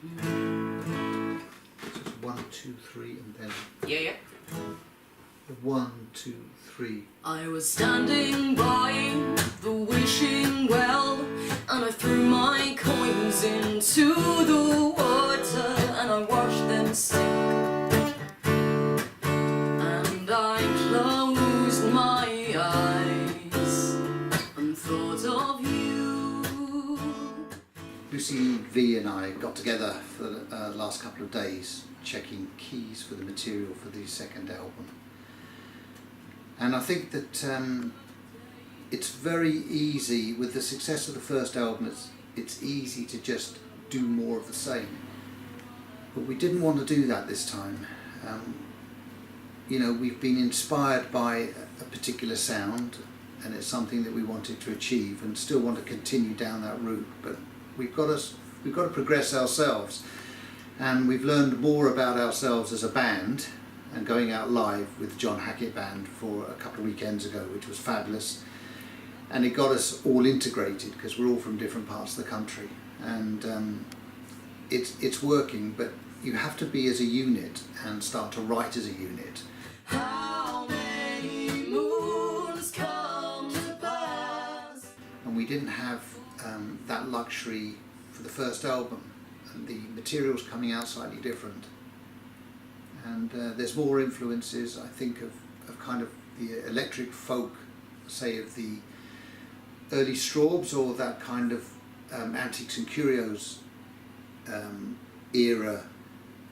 So it's 1, 2, 3 and then... Yeah. 1, 2, 3. I was standing by the wishing well, and I threw my coins into the water, and I watched them sink, and I closed my eyes and thought of you. Lucie V and I got together for the last couple of days checking keys for the material for the second album. And I think that it's very easy, with the success of the first album, it's easy to just do more of the same. But we didn't want to do that this time. You know, we've been inspired by a particular sound, and it's something that we wanted to achieve and still want to continue down that route. But we've got to progress ourselves, and we've learned more about ourselves as a band. And going out live with the John Hackett Band for a couple of weekends ago, which was fabulous. And it got us all integrated because we're all from different parts of the country. And it's working, but you have to be as a unit and start to write as a unit. How many moons come to pass? And we didn't have that luxury for the first album. And the material's coming out slightly different. And there's more influences, I think, of kind of the electric folk, say, of the early Strawbs, or that kind of Antiques and Curios era,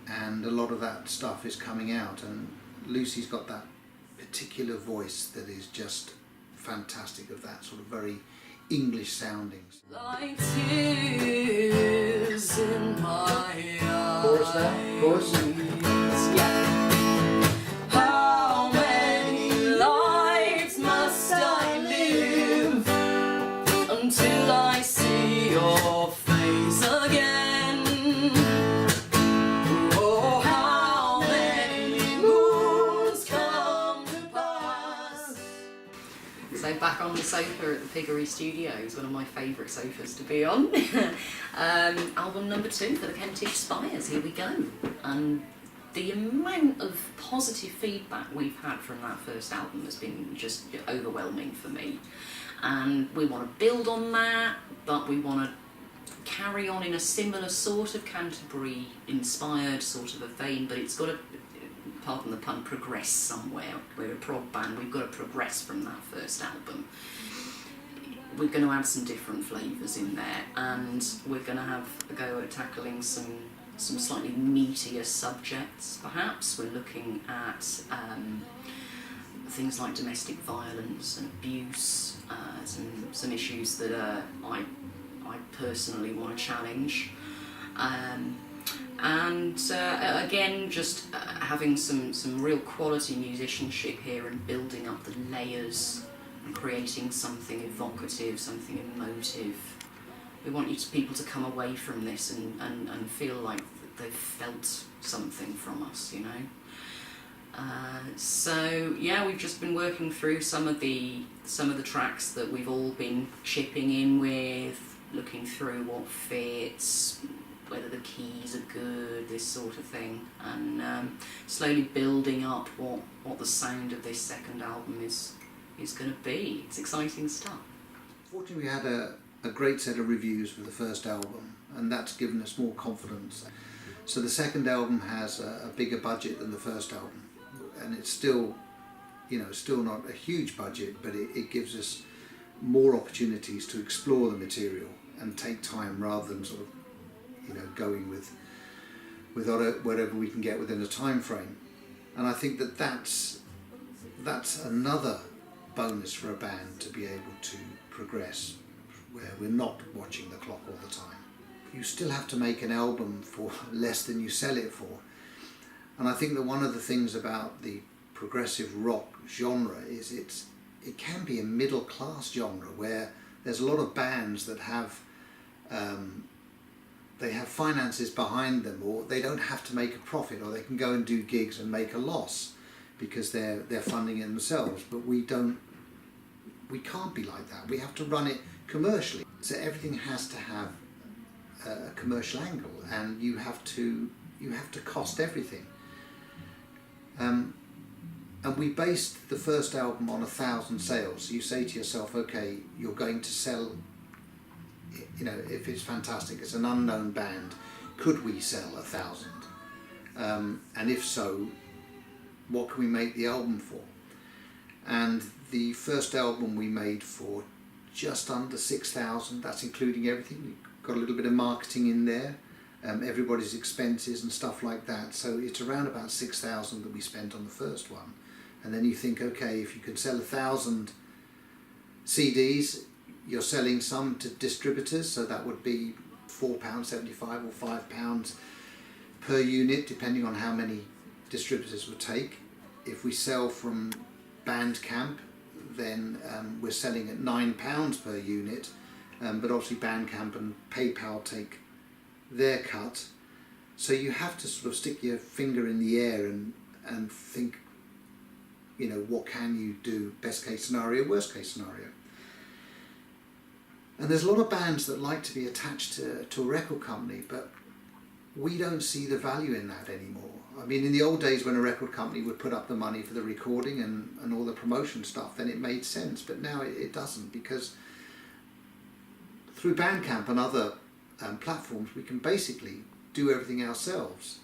and a lot of that stuff is coming out. And Lucie's got that particular voice that is just fantastic, of that sort of very English soundings. Like tears in my eyes. Chorus now? Chorus? Yeah. How many lives must I live until I see your face again? Oh, how many moons come to pass? So back on the sofa at the Piggery Studios, one of my favourite sofas to be on. Album number 2 for the Kentish Spires, here we go. And the amount of positive feedback we've had from that first album has been just overwhelming for me. And we want to build on that, but we want to carry on in a similar sort of Canterbury-inspired sort of a vein, but it's got to, pardon the pun, progress somewhere. We're a prog band, we've got to progress from that first album. We're going to add some different flavours in there, and we're going to have a go at tackling some slightly meatier subjects, perhaps. We're looking at things like domestic violence and abuse, some issues that I personally want to challenge. Again, just having some real quality musicianship here and building up the layers and creating something evocative, something emotive. We want people to come away from this and feel like they've felt something from us, you know. So yeah, we've just been working through some of the tracks that we've all been chipping in with, looking through what fits, whether the keys are good, this sort of thing, and slowly building up what the sound of this second album is going to be. It's exciting stuff. Fortunately, we had a great set of reviews for the first album, and that's given us more confidence. So the second album has a bigger budget than the first album, and it's still, still not a huge budget, but it gives us more opportunities to explore the material and take time, rather than sort of, going with whatever we can get within a time frame. And I think that's another bonus for a band, to be able to progress where we're not watching the clock all the time. You still have to make an album for less than you sell it for. And I think that one of the things about the progressive rock genre is it can be a middle class genre, where there's a lot of bands that have they have finances behind them, or they don't have to make a profit, or they can go and do gigs and make a loss because they're funding it themselves. But we can't be like that. We have to run it commercially. So everything has to have a commercial angle, and you have to cost everything. And we based the first album on 1,000 sales. So you say to yourself, okay, you're going to sell, you know, if it's fantastic, it's an unknown band, could we sell 1,000? And if so, what can we make the album for? And the first album we made for just under 6,000, that's including everything. We've got a little bit of marketing in there, everybody's expenses and stuff like that. So it's around about 6,000 that we spent on the first one. And then you think, okay, if you can sell 1,000 CDs, you're selling some to distributors, so that would be £4.75 or £5 per unit, depending on how many distributors would take. If we sell from Bandcamp, then we're selling at £9 per unit, but obviously Bandcamp and PayPal take their cut. So you have to sort of stick your finger in the air and think, you know, what can you do, best case scenario, worst case scenario. And there's a lot of bands that like to be attached to a record company, but we don't see the value in that anymore. I mean, in the old days when a record company would put up the money for the recording and all the promotion stuff, then it made sense, but now it doesn't, because through Bandcamp and other platforms we can basically do everything ourselves.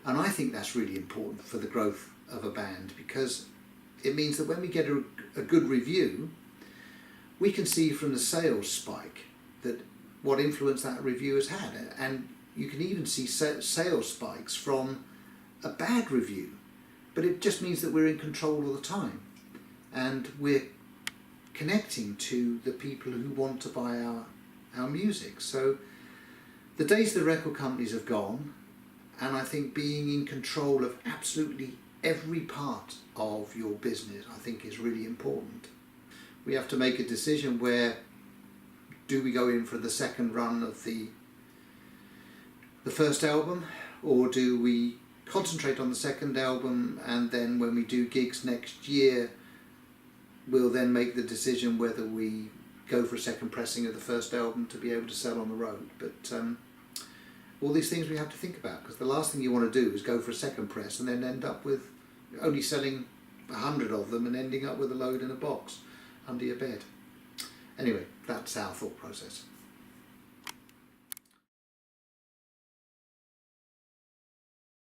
And I think that's really important for the growth of a band, because it means that when we get a good review, we can see from the sales spike that what influence that review has had, and you can even see sales spikes from a bad review, but it just means that we're in control all the time and we're connecting to the people who want to buy our music. So the days the record companies have gone, and I think being in control of absolutely every part of your business, I think, is really important. We have to make a decision where, do we go in for the second run of the first album, or do we concentrate on the second album, and then when we do gigs next year we'll then make the decision whether we go for a second pressing of the first album to be able to sell on the road. But all these things we have to think about, because the last thing you want to do is go for a second press and then end up with only selling 100 of them and ending up with a load in a box under your bed. Anyway, that's our thought process.